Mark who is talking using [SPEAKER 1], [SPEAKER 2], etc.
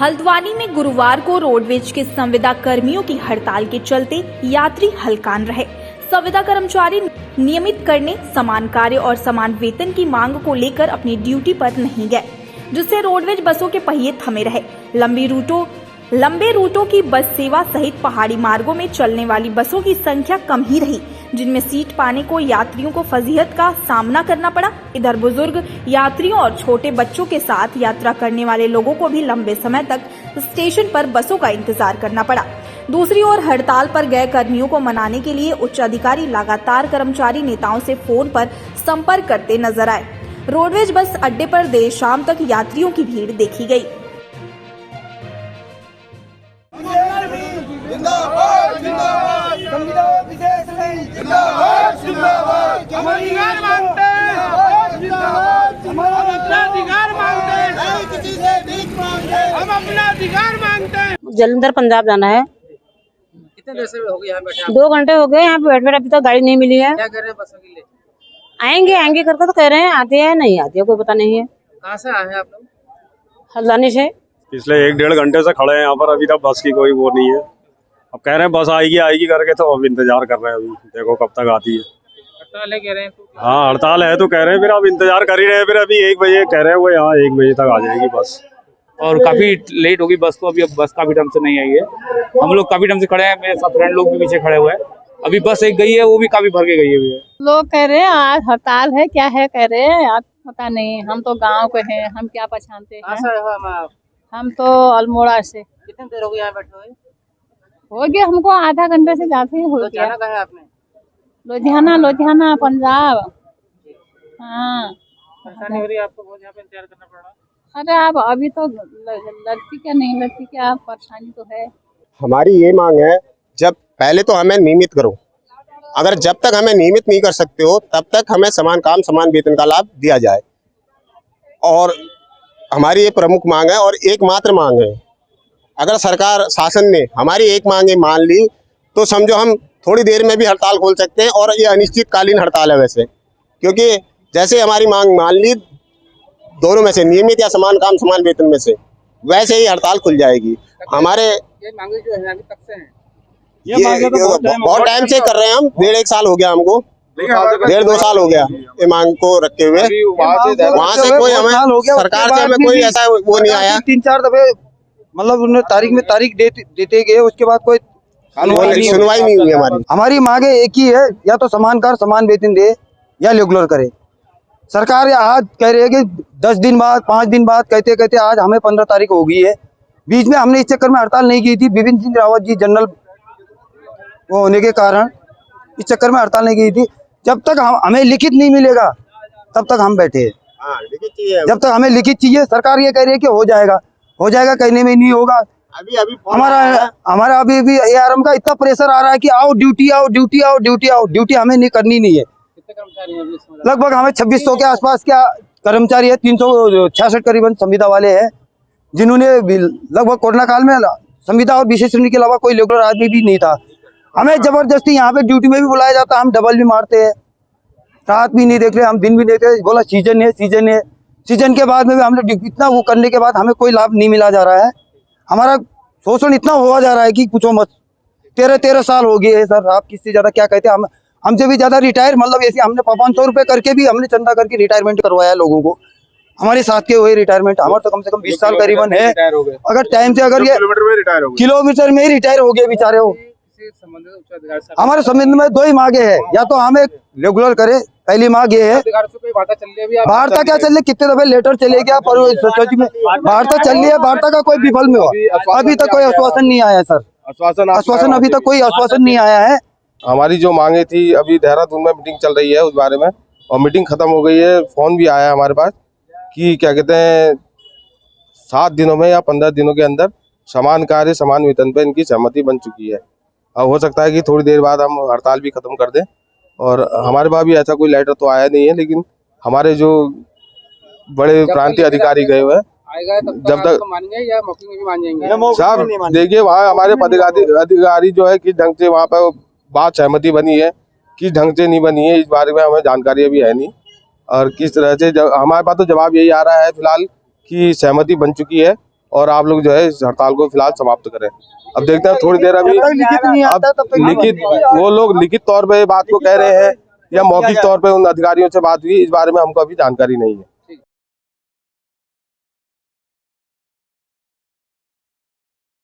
[SPEAKER 1] हल्द्वानी में गुरुवार को रोडवेज के संविदा कर्मियों की हड़ताल के चलते यात्री हलकान रहे। संविदा कर्मचारी नियमित करने, समान कार्य और समान वेतन की मांग को लेकर अपनी ड्यूटी पर नहीं गए, जिससे रोडवेज बसों के पहिए थमे रहे। लंबे रूटों की बस सेवा सहित पहाड़ी मार्गों में चलने वाली बसों की संख्या कम ही रही, जिनमें सीट पाने को यात्रियों को फजीहत का सामना करना पड़ा। इधर बुजुर्ग यात्रियों और छोटे बच्चों के साथ यात्रा करने वाले लोगों को भी लंबे समय तक स्टेशन पर बसों का इंतजार करना पड़ा। दूसरी ओर हड़ताल पर गए कर्मियों को मनाने के लिए उच्च अधिकारी लगातार कर्मचारी नेताओं से फोन पर संपर्क करते नजर आए। रोडवेज बस अड्डे पर देर शाम तक यात्रियों की भीड़ देखी गई।
[SPEAKER 2] हम अपना अधिकार मांगते हैं।
[SPEAKER 3] जलंधर पंजाब जाना है।
[SPEAKER 2] कितने देर से हो गए यहाँ बैठे?
[SPEAKER 3] 2 घंटे हो गए यहाँ पे बैठ अभी तक गाड़ी नहीं मिली है।
[SPEAKER 2] क्या कर रहे हैं बसों के लिए?
[SPEAKER 3] आएंगे करके तो कह रहे हैं, आते हैं नहीं आते है, कोई पता नहीं है।
[SPEAKER 2] कहाँ से आए हैं आप लोग?
[SPEAKER 3] हल्द्वानी से।
[SPEAKER 4] पिछले 1-1.5 घंटे से खड़े हैं यहाँ पर, अभी तक बस की कोई वो नहीं है। अब कह रहे हैं बस आएगी करके, तो अब इंतजार कर रहे हैं। अभी देखो कब तक आती है।
[SPEAKER 2] हड़ताल है कह रहे हैं तो?
[SPEAKER 4] हाँ हड़ताल है तो कह रहे हैं, फिर अब इंतजार कर ही रहे हैं। फिर अभी 1 बजे कह रहे हैं वो, यहाँ 1 बजे तक आ जाएगी बस।
[SPEAKER 5] और काफी लेट होगी बस तो, अभी अब बस काफी टाइम से नहीं आई है। हम लोग काफी टाइम से खड़े हैं, मेरे साथ फ्रेंड लोग भी पीछे खड़े हुए हैं। अभी बस एक गई है, वो भी काफी भर के गई है।
[SPEAKER 6] लोग कह रहे हैं आज हड़ताल है, क्या है कह रहे हैं, आज पता नहीं। हम तो गांव के हैं, हम क्या पहचानते हैं। हम तो अल्मोड़ा से।
[SPEAKER 2] कितने देर हो गई यहाँ बैठे हुए?
[SPEAKER 6] हो गया हमको आधा घंटे से ज्यादा ही हो गया।
[SPEAKER 2] जाना कहाँ है आपने?
[SPEAKER 6] लुधियाना पंजाब। हाँ
[SPEAKER 2] परेशानी हो रही है आपको बहुत, यहाँ पे इंतजार करना पड़ रहा है?
[SPEAKER 6] अरे आप अभी तो लड़की क्या नहीं, लड़की क्या परेशानी तो है।
[SPEAKER 7] हमारी ये मांग है, जब पहले तो हमें नियमित करो। अगर जब तक हमें नियमित नहीं कर सकते हो, तब तक हमें समान काम समान वेतन का लाभ दिया जाए। और हमारी ये प्रमुख मांग है और एकमात्र मांग है। अगर सरकार शासन ने हमारी एक मांगे मान ली तो समझो हम थोड़ी देर में भी हड़ताल खोल सकते हैं। और ये अनिश्चितकालीन हड़ताल है वैसे, क्योंकि जैसे हमारी मांग मान ली दोनों में से, नियमित या समान काम समान वेतन में से, वैसे ही हड़ताल खुल जाएगी। हमारे
[SPEAKER 2] ये मांगे जो है अभी तक से हैं?
[SPEAKER 7] ये बहुत टाइम से कर रहे हैं हम, 1.5 साल हो गया हमको, 1.5-2 साल हो गया ये मांग को रखे हुए। वहाँ से कोई हमें सरकार से हमें कोई ऐसा वो नहीं आया।
[SPEAKER 8] 3-4 दफे मतलब उन्होंने तारीख देते गए, उसके बाद कोई
[SPEAKER 7] सुनवाई नहीं हुई हमारी।
[SPEAKER 8] हमारी मांगे एक ही है, या तो समान कार समान वेतन दे या रेगुलर करे। सरकार आज कह रही है कि 10 दिन बाद 5 दिन बाद कहते कहते आज हमें 15 तारीख हो गई है। बीच में हमने इस चक्कर में हड़ताल नहीं की थी, बिपिन सिंह रावत जी जनरल वो होने के कारण इस चक्कर में हड़ताल नहीं की थी। जब तक हमें लिखित नहीं मिलेगा तब तक हम बैठे हैं। जब तक हमें लिखित चाहिए। सरकार ये कह रही है कि हो जाएगा कहने में नहीं होगा।
[SPEAKER 7] अभी
[SPEAKER 8] हमारा अभी ARM का इतना प्रेशर आ रहा है कि आओ ड्यूटी आओ। ड्यूटी हमें नहीं करनी नहीं है।
[SPEAKER 2] कितने कर्मचारी हैं अभी इसमें?
[SPEAKER 8] लगभग हमें 2600 के आसपास क्या कर्मचारी है। 366 करीबन संविदा वाले हैं, जिन्होंने लगभग कोरोना काल में संविदा और विशेष श्रेणी के अलावा कोई रेगुलर आदमी भी नहीं था। हमें जबरदस्ती यहाँ पे ड्यूटी में भी बुलाया जाता है, हम डबल भी मारते हैं। रात भी नहीं देख रहे, हम दिन भी देख रहे। बोला सीजन है। सीजन के बाद में भी हम लोग इतना वो करने के बाद हमें कोई लाभ नहीं मिला जा रहा है। हमारा शोषण इतना हुआ जा रहा है कि पूछो मत। 13 साल हो गए है सर। आप किससे ज्यादा क्या कहते हैं? हमसे भी ज्यादा रिटायर, मतलब ऐसे हमने 500 रुपए करके भी हमने चंदा करके रिटायरमेंट करवाया लोगों को। हमारे साथ के हुए रिटायरमेंट हमारे तो कम से कम 20 साल करीबन है। अगर टाइम से अगर ये किलोमीटर में ही रिटायर हो गए बेचारे हो। हमारे संबंध में 2 ही मांगे है, या तो हमें रेगुलर करे, पहली मांग ये है। वार्ता क्या चल रही, कितने दफे लेटर चले गया पर में वार्ता चल रही है, वार्ता का कोई विफल में हुआ। अभी तक कोई आश्वासन नहीं आया सर। आश्वासन अभी तक कोई आश्वासन नहीं आया है।
[SPEAKER 9] हमारी जो मांगे थी, अभी देहरादून में मीटिंग चल रही है उस बारे में, और मीटिंग खत्म हो गई है। फोन भी आया हमारे पास कि क्या कहते हैं 7 दिनों में या 15 दिनों के अंदर समान कार्य समान वेतन पे इनकी सहमति बन चुकी है। अब हो सकता है कि थोड़ी देर बाद हम हड़ताल भी खत्म कर दें। और हमारे पास भी ऐसा कोई लेटर तो आया नहीं है, लेकिन हमारे जो बड़े प्रांतीय अधिकारी गए हुए हैं, जब तक
[SPEAKER 2] मानेंगे या मौके में भी मान जाएंगे?
[SPEAKER 9] साहब देखिए, वहाँ हमारे अधिकारी जो है किस ढंग से वहाँ पर बात सहमति बनी है, किस ढंग से नहीं बनी है, इस बारे में हमें जानकारी अभी है नहीं। और किस तरह से हमारे पास तो जवाब यही आ रहा है फिलहाल कि सहमति बन चुकी है और आप लोग जो है इस हड़ताल को फिलहाल समाप्त करें। अब देखते हैं थोड़ी देर अभी
[SPEAKER 8] लिखित नहीं आता तब तक
[SPEAKER 9] लिखित वो लोग लिखित तौर पे बात को कह रहे हैं या मौखिक तौर पे उन अधिकारियों से बात हुई, इस बारे में हमको अभी जानकारी नहीं है।